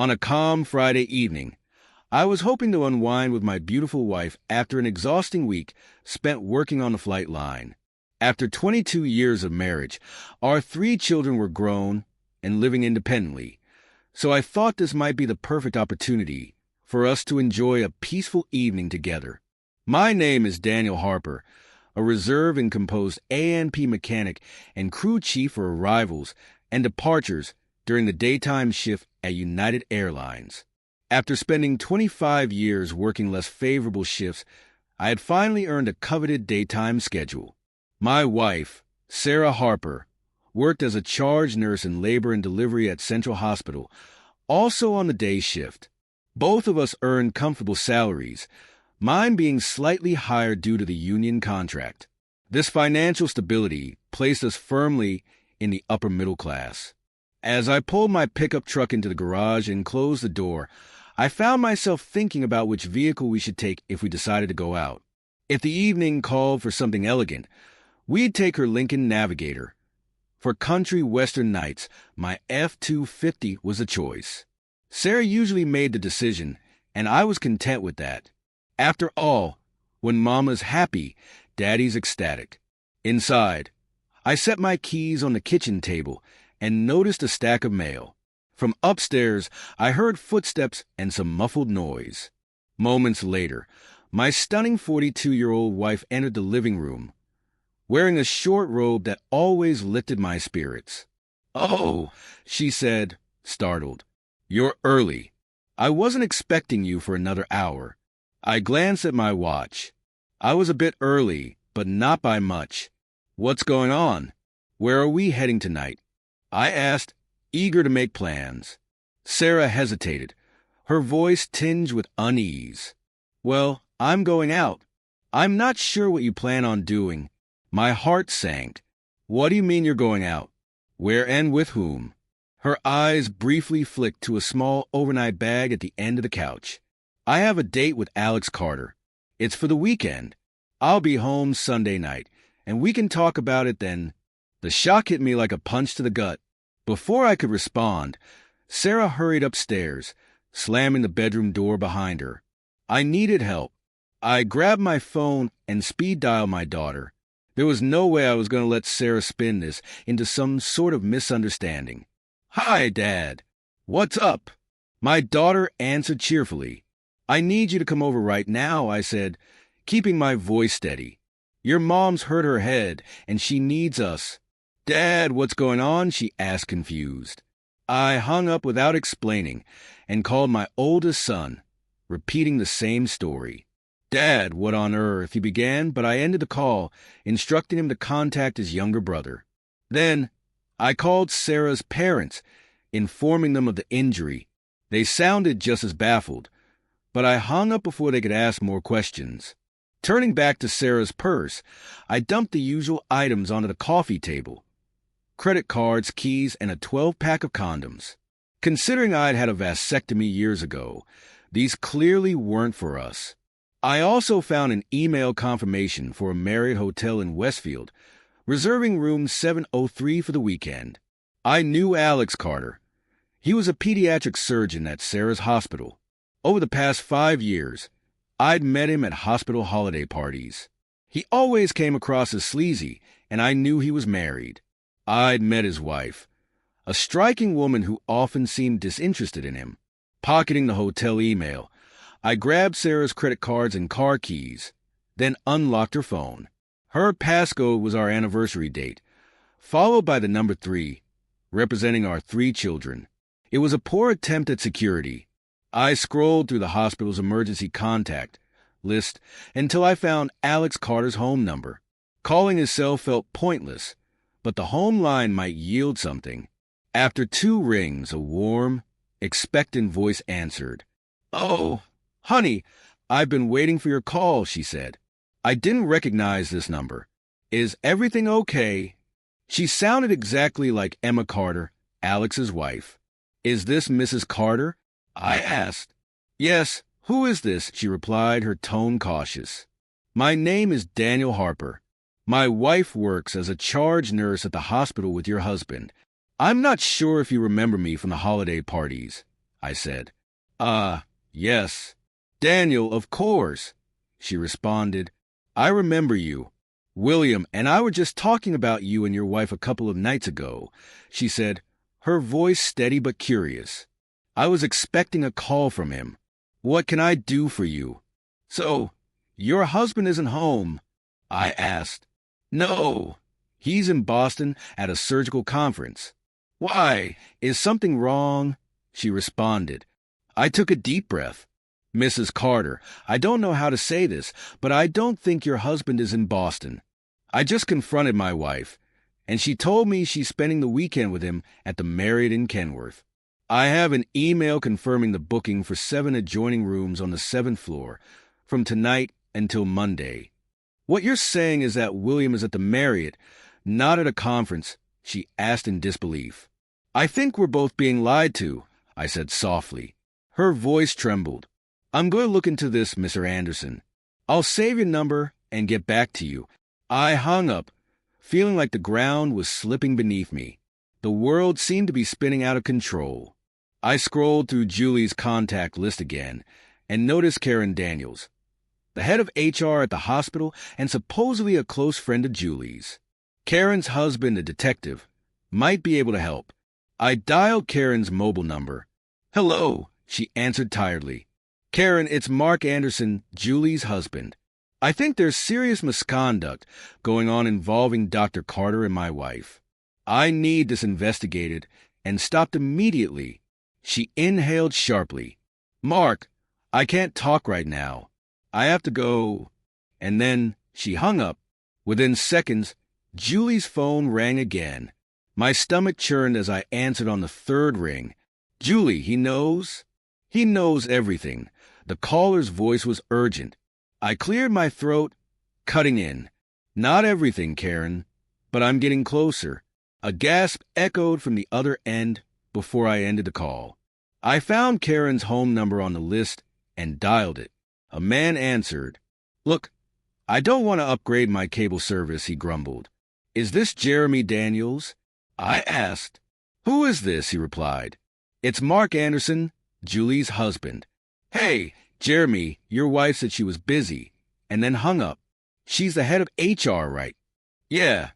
On a calm Friday evening, I was hoping to unwind with my beautiful wife after an exhausting week spent working on the flight line. After 22 years of marriage, our 3 children were grown and living independently, so I thought this might be the perfect opportunity for us to enjoy a peaceful evening together. My name is Daniel Harper, a reserve and composed A&P mechanic and crew chief for arrivals and departures during the daytime shift at United Airlines. After spending 25 years working less favorable shifts, I had finally earned a coveted daytime schedule. My wife, Sarah Harper, worked as a charge nurse in labor and delivery at Central Hospital, also on the day shift. Both of us earned comfortable salaries, mine being slightly higher due to the union contract. This financial stability placed us firmly in the upper middle class. As I pulled my pickup truck into the garage and closed the door, I found myself thinking about which vehicle we should take if we decided to go out. If the evening called for something elegant, we'd take her Lincoln Navigator. For country western nights, my F-250 was a choice. Sarah usually made the decision, and I was content with that. After all, when Mama's happy, Daddy's ecstatic. Inside, I set my keys on the kitchen table and noticed a stack of mail. From upstairs, I heard footsteps and some muffled noise. Moments later, my stunning 42-year-old wife entered the living room, wearing a short robe that always lifted my spirits. "Oh," she said, startled. "You're early. I wasn't expecting you for another hour." I glanced at my watch. I was a bit early, but not by much. "What's going on? Where are we heading tonight?" I asked, eager to make plans. Sarah hesitated, her voice tinged with unease. "Well, I'm going out. I'm not sure what you plan on doing." My heart sank. "What do you mean you're going out? Where and with whom?" Her eyes briefly flicked to a small overnight bag at the end of the couch. "I have a date with Alex Carter. It's for the weekend. I'll be home Sunday night, and we can talk about it then." The shock hit me like a punch to the gut. Before I could respond, Sarah hurried upstairs, slamming the bedroom door behind her. I needed help. I grabbed my phone and speed-dialed my daughter. There was no way I was going to let Sarah spin this into some sort of misunderstanding. "Hi, Dad. What's up?" My daughter answered cheerfully. "I need you to come over right now," I said, keeping my voice steady. "Your mom's hurt her head, and she needs us." "Dad, what's going on?" she asked, confused. I hung up without explaining and called my oldest son, repeating the same story. "Dad, what on earth?" he began, but I ended the call, instructing him to contact his younger brother. Then I called Sarah's parents, informing them of the injury. They sounded just as baffled, but I hung up before they could ask more questions. Turning back to Sarah's purse, I dumped the usual items onto the coffee table: credit cards, keys, and a 12-pack of condoms. Considering I'd had a vasectomy years ago, these clearly weren't for us. I also found an email confirmation for a Marriott hotel in Westfield, reserving room 703 for the weekend. I knew Alex Carter. He was a pediatric surgeon at Sarah's hospital. Over the past 5 years, I'd met him at hospital holiday parties. He always came across as sleazy, and I knew he was married. I'd met his wife, a striking woman who often seemed disinterested in him. Pocketing the hotel email, I grabbed Sarah's credit cards and car keys, then unlocked her phone. Her passcode was our anniversary date, followed by the number 3, representing our 3 children. It was a poor attempt at security. I scrolled through the hospital's emergency contact list until I found Alex Carter's home number. Calling his cell felt pointless, but the home line might yield something. After 2 rings, a warm, expectant voice answered. "Oh, honey, I've been waiting for your call," she said. I didn't recognize this number. "Is everything okay?" She sounded exactly like Emma Carter, Alex's wife. "Is this Mrs. Carter?" I asked. "Yes, who is this?" she replied, her tone cautious. "My name is Daniel Harper. My wife works as a charge nurse at the hospital with your husband. I'm not sure if you remember me from the holiday parties. I said. Yes. Daniel, of course, she responded. I remember you. William and I were just talking about you and your wife a couple of nights ago, she said, her voice steady but curious. I was expecting a call from him. What can I do for you? So, your husband isn't home? I asked. No, he's in Boston at a surgical conference. Why? Is something wrong? She responded. I took a deep breath. Mrs. Carter, I don't know how to say this, but I don't think your husband is in Boston. I just confronted my wife, and she told me she's spending the weekend with him at the Marriott in Kenworth. I have an email confirming the booking for 7 adjoining rooms on the 7th floor from tonight until Monday. What you're saying is that William is at the Marriott, not at a conference, she asked in disbelief. I think we're both being lied to, I said softly. Her voice trembled. I'm going to look into this, Mr. Anderson. I'll save your number and get back to you. I hung up, feeling like the ground was slipping beneath me. The world seemed to be spinning out of control. I scrolled through Julie's contact list again and noticed Karen Daniels, the head of HR at the hospital and supposedly a close friend of Julie's. Karen's husband, a detective, might be able to help. I dialed Karen's mobile number. Hello, she answered tiredly. Karen, it's Mark Anderson, Julie's husband. I think there's serious misconduct going on involving Dr. Carter and my wife. I need this investigated and stopped immediately. She inhaled sharply. Mark, I can't talk right now. I have to go. And then she hung up. Within seconds, Julie's phone rang again. My stomach churned as I answered on the third ring. Julie, he knows? He knows everything. The caller's voice was urgent. I cleared my throat, cutting in. Not everything, Karen, but I'm getting closer. A gasp echoed from the other end before I ended the call. I found Karen's home number on the list and dialed it. A man answered. Look, I don't want to upgrade my cable service, he grumbled. Is this Jeremy Daniels? I asked. Who is this? He replied. It's Mark Anderson, Julie's husband. Hey, Jeremy, your wife said she was busy, and then hung up. She's the head of HR, right? Yeah.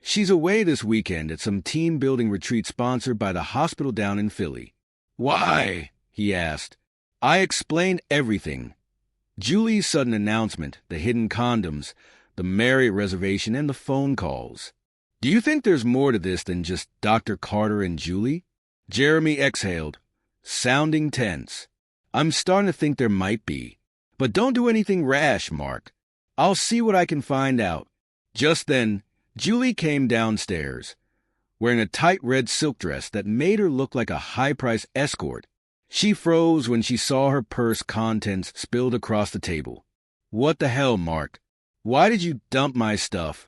She's away this weekend at some team-building retreat sponsored by the hospital down in Philly. Why? He asked. I explained everything. Julie's sudden announcement, the hidden condoms, the Marriott reservation, and the phone calls. Do you think there's more to this than just Dr. Carter and Julie? Jeremy exhaled, sounding tense. I'm starting to think there might be. But don't do anything rash, Mark. I'll see what I can find out. Just then, Julie came downstairs, wearing a tight red silk dress that made her look like a high-priced escort. She froze when she saw her purse contents spilled across the table. What the hell, Mark? Why did you dump my stuff?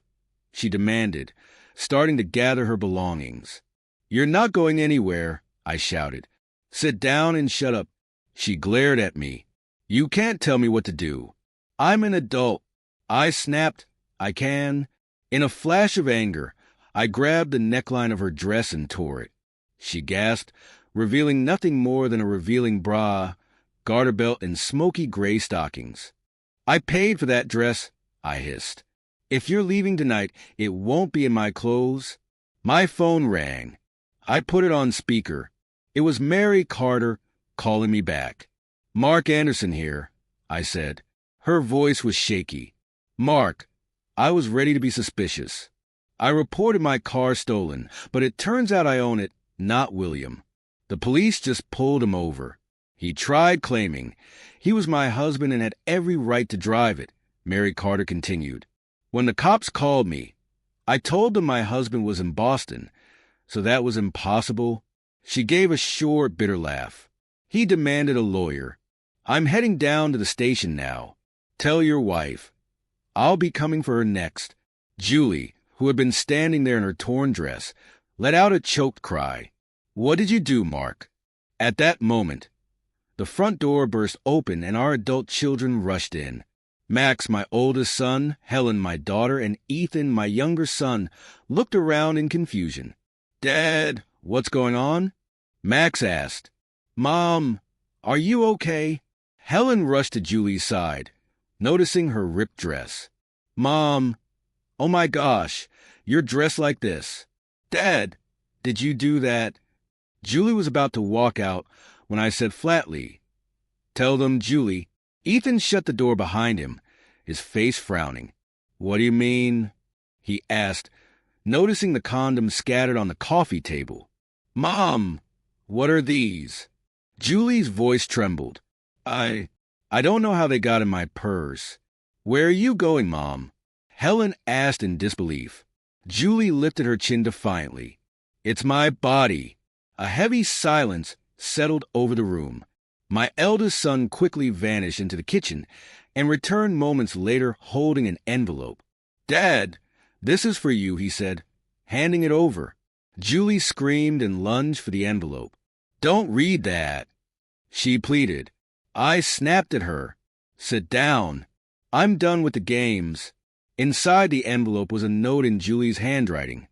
She demanded, starting to gather her belongings. You're not going anywhere, I shouted. Sit down and shut up. She glared at me. You can't tell me what to do. I'm an adult. I snapped. I can. In a flash of anger, I grabbed the neckline of her dress and tore it. She gasped, revealing nothing more than a revealing bra, garter belt, and smoky gray stockings. I paid for that dress, I hissed. If you're leaving tonight, it won't be in my clothes. My phone rang. I put it on speaker. It was Mary Carter calling me back. Mark Anderson here, I said. Her voice was shaky. Mark, I was ready to be suspicious. I reported my car stolen, but it turns out I own it, not William. The police just pulled him over. He tried claiming he was my husband and had every right to drive it, Mary Carter continued. When the cops called me, I told them my husband was in Boston, so that was impossible. She gave a short, bitter laugh. He demanded a lawyer. I'm heading down to the station now. Tell your wife. I'll be coming for her next. Julie, who had been standing there in her torn dress, let out a choked cry. What did you do, Mark? At that moment, the front door burst open and our adult children rushed in. Max, my oldest son, Helen, my daughter, and Ethan, my younger son, looked around in confusion. Dad, what's going on? Max asked. Mom, are you okay? Helen rushed to Julie's side, noticing her ripped dress. Mom, oh my gosh, you're dressed like this. Dad, did you do that? Julie was about to walk out when I said flatly, "Tell them, Julie." Ethan shut the door behind him, his face frowning. What do you mean? He asked, noticing the condoms scattered on the coffee table. Mom, what are these? Julie's voice trembled. I don't know how they got in my purse. Where are you going, Mom? Helen asked in disbelief. Julie lifted her chin defiantly. It's my body. A heavy silence settled over the room. My eldest son quickly vanished into the kitchen and returned moments later holding an envelope. Dad, this is for you, he said, handing it over. Julie screamed and lunged for the envelope. Don't read that, she pleaded. I snapped at her. Sit down. I'm done with the games. Inside the envelope was a note in Julie's handwriting.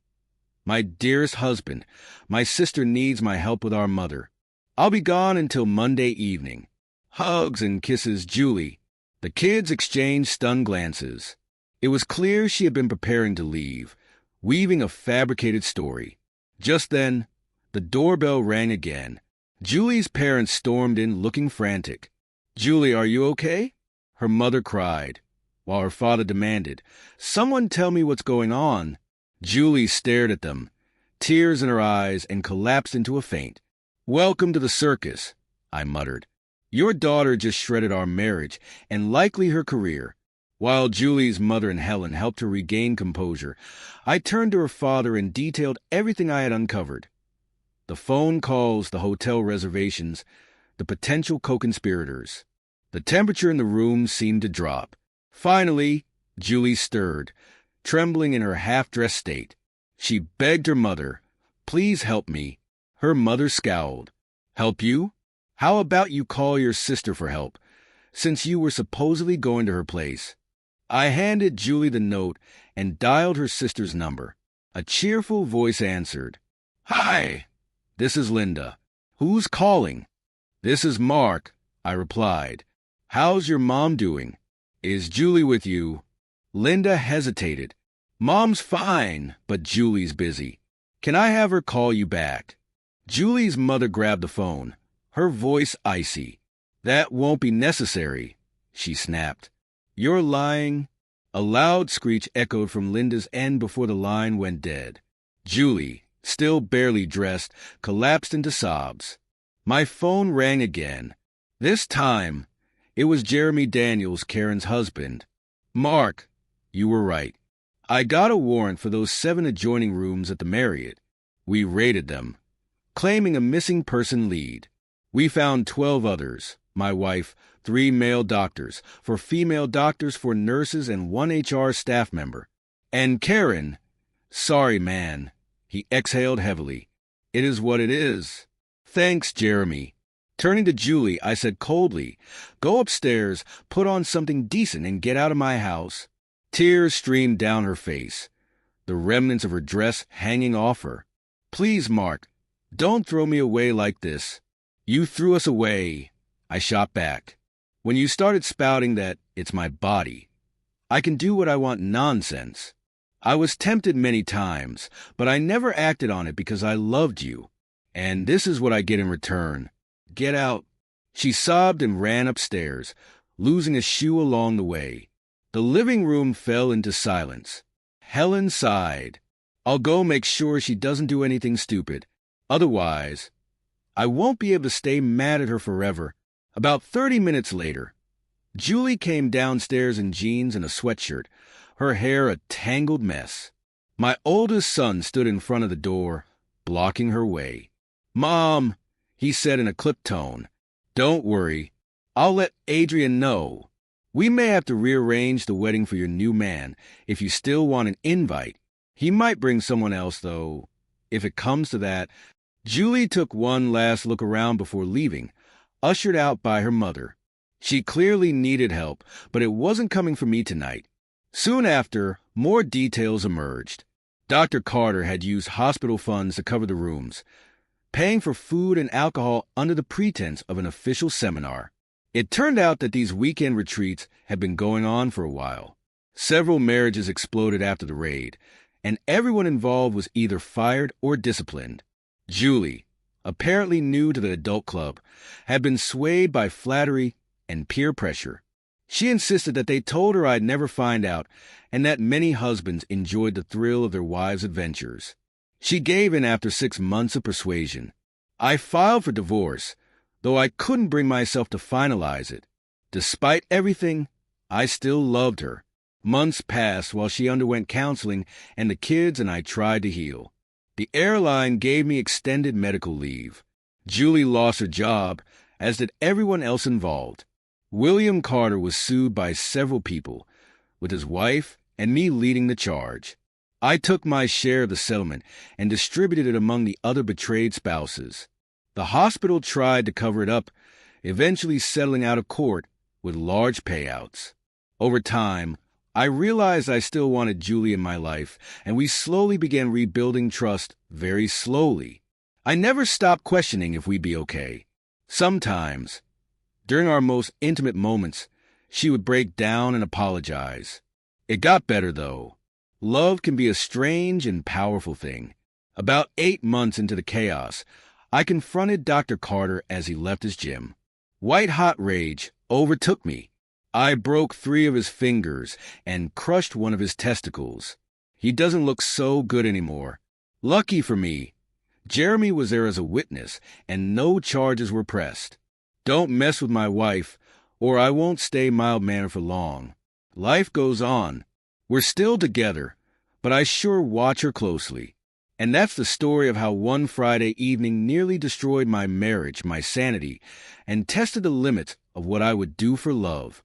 My dearest husband, my sister needs my help with our mother. I'll be gone until Monday evening. Hugs and kisses, Julie. The kids exchanged stunned glances. It was clear she had been preparing to leave, weaving a fabricated story. Just then, the doorbell rang again. Julie's parents stormed in looking frantic. Julie, are you okay? Her mother cried, while her father demanded, Someone tell me what's going on. Julie stared at them, tears in her eyes, and collapsed into a faint. Welcome to the circus, I muttered. Your daughter just shredded our marriage, and likely her career. While Julie's mother and Helen helped her regain composure, I turned to her father and detailed everything I had uncovered. The phone calls, the hotel reservations, the potential co-conspirators. The temperature in the room seemed to drop. Finally, Julie stirred, trembling in her half-dressed state. She begged her mother, Please help me. Her mother scowled. Help you? How about you call your sister for help, since you were supposedly going to her place? I handed Julie the note and dialed her sister's number. A cheerful voice answered. Hi, this is Linda. Who's calling? This is Mark, I replied. How's your mom doing? Is Julie with you? Linda hesitated. Mom's fine, but Julie's busy. Can I have her call you back? Julie's mother grabbed the phone, her voice icy. That won't be necessary, she snapped. You're lying. A loud screech echoed from Linda's end before the line went dead. Julie, still barely dressed, collapsed into sobs. My phone rang again. This time, it was Jeremy Daniels, Karen's husband. Mark, you were right. I got a warrant for those 7 adjoining rooms at the Marriott. We raided them, claiming a missing person lead. We found 12 others, my wife, 3 male doctors, 4 female doctors, 4 nurses, and 1 HR staff member. And Karen, sorry, man. He exhaled heavily. It is what it is. Thanks, Jeremy. Turning to Julie, I said coldly, Go upstairs, put on something decent, and get out of my house. Tears streamed down her face, the remnants of her dress hanging off her. Please, Mark, don't throw me away like this. You threw us away, I shot back. When you started spouting that it's my body, I can do what I want nonsense. I was tempted many times, but I never acted on it because I loved you. And this is what I get in return. Get out. She sobbed and ran upstairs, losing a shoe along the way. The living room fell into silence. Helen sighed. I'll go make sure she doesn't do anything stupid. Otherwise, I won't be able to stay mad at her forever. About 30 minutes later, Julie came downstairs in jeans and a sweatshirt, her hair a tangled mess. My oldest son stood in front of the door, blocking her way. Mom, he said in a clipped tone, don't worry. I'll let Adrian know. We may have to rearrange the wedding for your new man if you still want an invite. He might bring someone else, though, if it comes to that. Julie took one last look around before leaving, ushered out by her mother. She clearly needed help, but it wasn't coming from me tonight. Soon after, more details emerged. Dr. Carter had used hospital funds to cover the rooms. paying for food and alcohol under the pretense of an official seminar. It turned out that these weekend retreats had been going on for a while. Several marriages exploded after the raid, and everyone involved was either fired or disciplined. Julie, apparently new to the adult club, had been swayed by flattery and peer pressure. She insisted that they told her I'd never find out and that many husbands enjoyed the thrill of their wives' adventures. She gave in after 6 months of persuasion. I filed for divorce, though I couldn't bring myself to finalize it. Despite everything, I still loved her. Months passed while she underwent counseling and the kids and I tried to heal. The airline gave me extended medical leave. Julie lost her job, as did everyone else involved. William Carter was sued by several people, with his wife and me leading the charge. I took my share of the settlement and distributed it among the other betrayed spouses. The hospital tried to cover it up, eventually settling out of court with large payouts. Over time, I realized I still wanted Julie in my life, and we slowly began rebuilding trust very slowly. I never stopped questioning if we'd be okay. Sometimes, during our most intimate moments, she would break down and apologize. It got better, though. Love can be a strange and powerful thing. About 8 months into the chaos, I confronted Dr. Carter as he left his gym. White-hot rage overtook me. I broke 3 of his fingers and crushed one of his testicles. He doesn't look so good anymore. Lucky for me, Jeremy was there as a witness, and no charges were pressed. Don't mess with my wife, or I won't stay mild-mannered for long. Life goes on. We're still together, but I sure watch her closely. And that's the story of how one Friday evening nearly destroyed my marriage, my sanity, and tested the limits of what I would do for love.